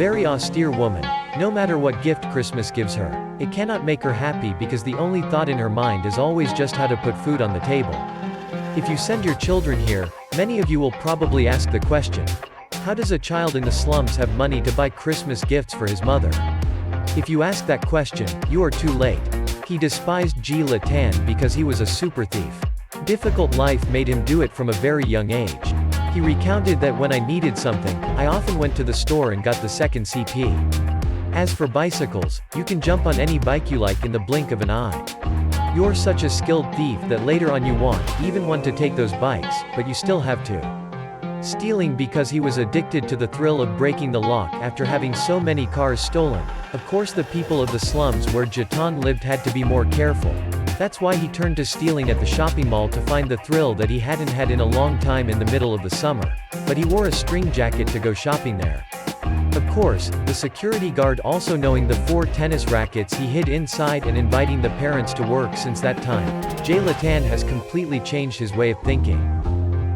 very austere woman. No matter what gift Christmas gives her, it cannot make her happy because the only thought in her mind is always just how to put food on the table. If you send your children here, many of you will probably ask the question, how does a child in the slums have money to buy Christmas gifts for his mother? If you ask that question, you are too late. He despised Zlatan because he was a super thief. Difficult life made him do it from a very young age. He recounted that when I needed something, I often went to the store and got the second CP. As for bicycles, you can jump on any bike you like in the blink of an eye. You're such a skilled thief that later on you even want to take those bikes, but you still have to. Stealing because he was addicted to the thrill of breaking the lock after having so many cars stolen. Of course the people of the slums where Jatan lived had to be more careful. That's why he turned to stealing at the shopping mall to find the thrill that he hadn't had in a long time in the middle of the summer. But he wore a string jacket to go shopping there. Of course, the security guard also knowing the 4 tennis rackets he hid inside and inviting the parents to work. Since that time, Zlatan has completely changed his way of thinking.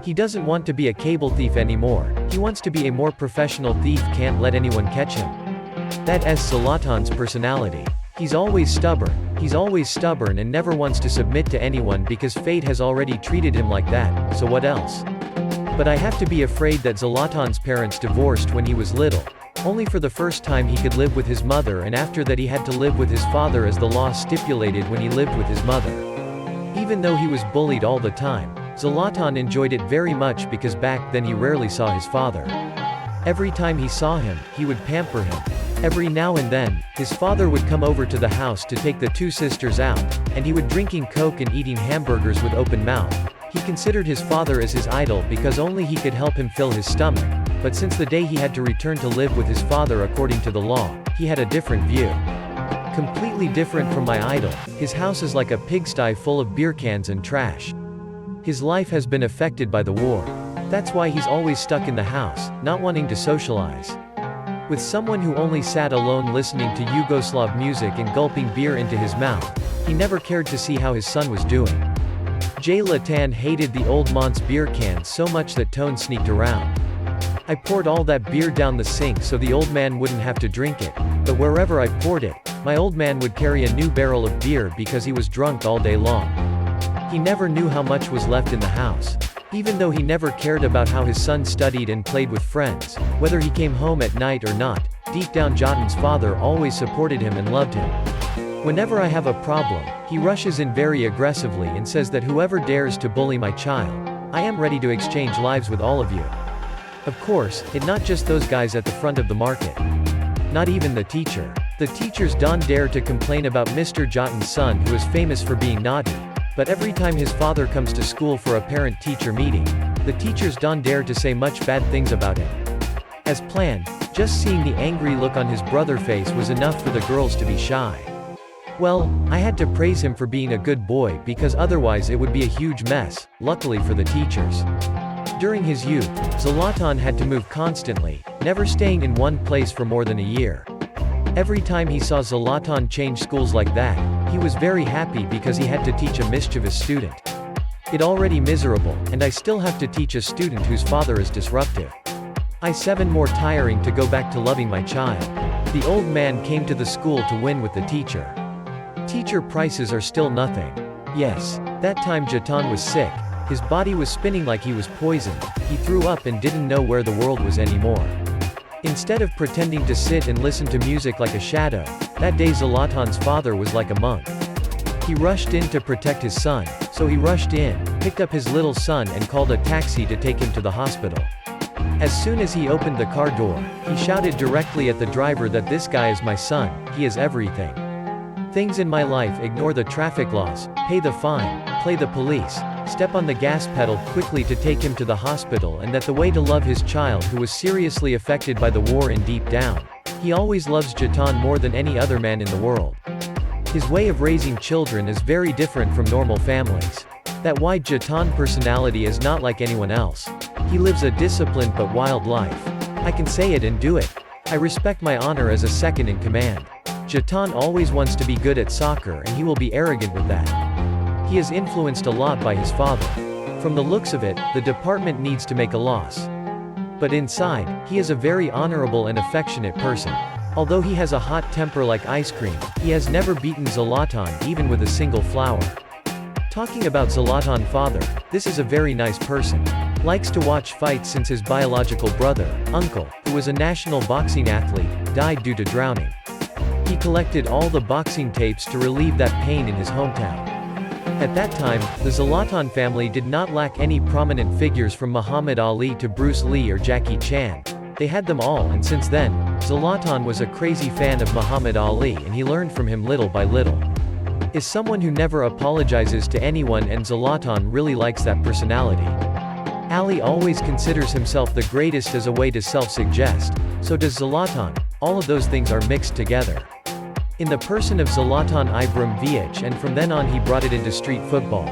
He doesn't want to be a cable thief anymore, he wants to be a more professional thief. Can't let anyone catch him. That is Zlatan's personality. He's always stubborn and never wants to submit to anyone because fate has already treated him like that, so what else? But I have to be afraid that Zlatan's parents divorced when he was little. Only for the first time he could live with his mother, and after that he had to live with his father as the law stipulated when he lived with his mother. Even though he was bullied all the time, Zlatan enjoyed it very much because back then he rarely saw his father. Every time he saw him, he would pamper him. Every now and then, his father would come over to the house to take the 2 sisters out, and he would drinking Coke and eating hamburgers with open mouth. He considered his father as his idol because only he could help him fill his stomach, but since the day he had to return to live with his father according to the law, he had a different view. Completely different from my idol, his house is like a pigsty full of beer cans and trash. His life has been affected by the war. That's why he's always stuck in the house, not wanting to socialize. With someone who only sat alone listening to Yugoslav music and gulping beer into his mouth, he never cared to see how his son was doing. Zlatan hated the old Mont's beer cans so much that Toan sneaked around. I poured all that beer down the sink so the old man wouldn't have to drink it, but wherever I poured it, my old man would carry a new barrel of beer because he was drunk all day long. He never knew how much was left in the house. Even though he never cared about how his son studied and played with friends, whether he came home at night or not, deep down Jatan's father always supported him and loved him. Whenever I have a problem, he rushes in very aggressively and says that whoever dares to bully my child, I am ready to exchange lives with all of you. Of course, it's not just those guys at the front of the market. Not even the teacher. The teachers don't dare to complain about Mr. Jatan's son who is famous for being naughty. But every time his father comes to school for a parent-teacher meeting, the teachers don't dare to say much bad things about him. As planned, just seeing the angry look on his brother's face was enough for the girls to be shy. Well, I had to praise him for being a good boy because otherwise it would be a huge mess, luckily for the teachers. During his youth, Zlatan had to move constantly, never staying in one place for more than a year. Every time he saw Zlatan change schools like that, he was very happy because he had to teach a mischievous student. It's already miserable, and I still have to teach a student whose father is disruptive. More tiring to go back to loving my child. The old man came to the school to win with the teacher. Teacher prices are still nothing. Yes, that time Jatan was sick. His body was spinning like he was poisoned. He threw up and didn't know where the world was anymore. Instead of pretending to sit and listen to music like a shadow, that day Zlatan's father was like a monk. He rushed in to protect his son, so he rushed in, picked up his little son and called a taxi to take him to the hospital. As soon as he opened the car door, he shouted directly at the driver that this guy is my son, he is everything. Things in my life: ignore the traffic laws, pay the fine, play the police, step on the gas pedal quickly to take him to the hospital, and that the way to love his child who was seriously affected by the war and deep down, he always loves Jatan more than any other man in the world. His way of raising children is very different from normal families. That why Jatan personality is not like anyone else. He lives a disciplined but wild life. I can say it and do it. I respect my honor as a second in command. Jatan always wants to be good at soccer and he will be arrogant with that. He is influenced a lot by his father. From the looks of it, the department needs to make a loss. But inside, he is a very honorable and affectionate person. Although he has a hot temper like ice cream, he has never beaten Zlatan even with a single flower. Talking about Zlatan father, this is a very nice person. Likes to watch fights since his biological brother, uncle, who was a national boxing athlete, died due to drowning. He collected all the boxing tapes to relieve that pain in his hometown. At that time, the Zlatan family did not lack any prominent figures from Muhammad Ali to Bruce Lee or Jackie Chan. They had them all, and since then, Zlatan was a crazy fan of Muhammad Ali and he learned from him little by little. Is someone who never apologizes to anyone, and Zlatan really likes that personality. Ali always considers himself the greatest as a way to self-suggest, so does Zlatan. All of those things are mixed together in the person of Zlatan Ibrahimovic, and from then on he brought it into street football.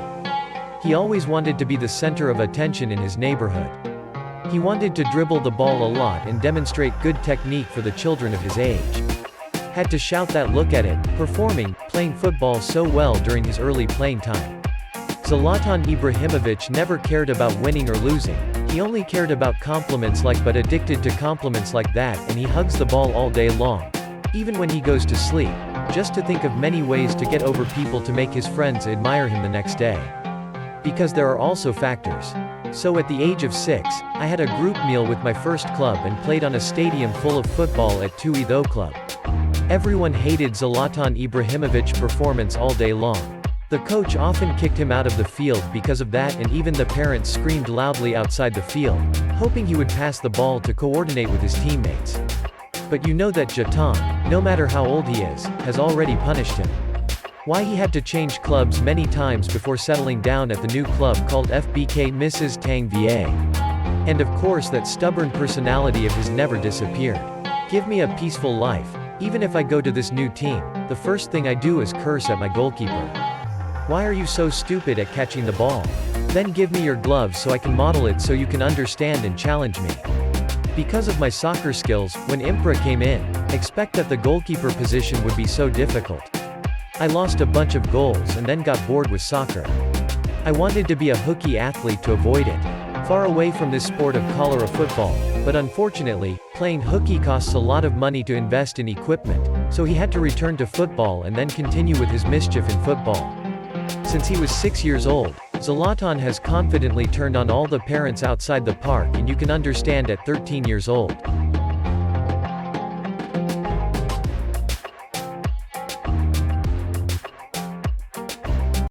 He always wanted to be the center of attention in his neighborhood. He wanted to dribble the ball a lot and demonstrate good technique for the children of his age. Had to shout that, look at it, performing, playing football so well during his early playing time. Zlatan Ibrahimovic never cared about winning or losing, he only cared about compliments but addicted to compliments like that, and he hugs the ball all day long. Even when he goes to sleep, just to think of many ways to get over people to make his friends admire him the next day. Because there are also factors. So at the age of 6, I had a group meal with my first club and played on a stadium full of football at Toan club. Everyone hated Zlatan Ibrahimovic's performance all day long. The coach often kicked him out of the field because of that, and even the parents screamed loudly outside the field, hoping he would pass the ball to coordinate with his teammates. But you know that Jatan, no matter how old he is, has already punished him. Why he had to change clubs many times before settling down at the new club called FBK Mrs. Tang VA. And of course that stubborn personality of his never disappeared. Give me a peaceful life. Even if I go to this new team, the first thing I do is curse at my goalkeeper. Why are you so stupid at catching the ball? Then give me your gloves so I can model it so you can understand and challenge me. Because of my soccer skills, when Impra came in, expect that the goalkeeper position would be so difficult. I lost a bunch of goals and then got bored with soccer. I wanted to be a hooky athlete to avoid it. Far away from this sport of cholera football, but unfortunately, playing hooky costs a lot of money to invest in equipment, so he had to return to football and then continue with his mischief in football. Since he was 6 years old, Zlatan has confidently turned on all the parents outside the park, and you can understand at 13 years old.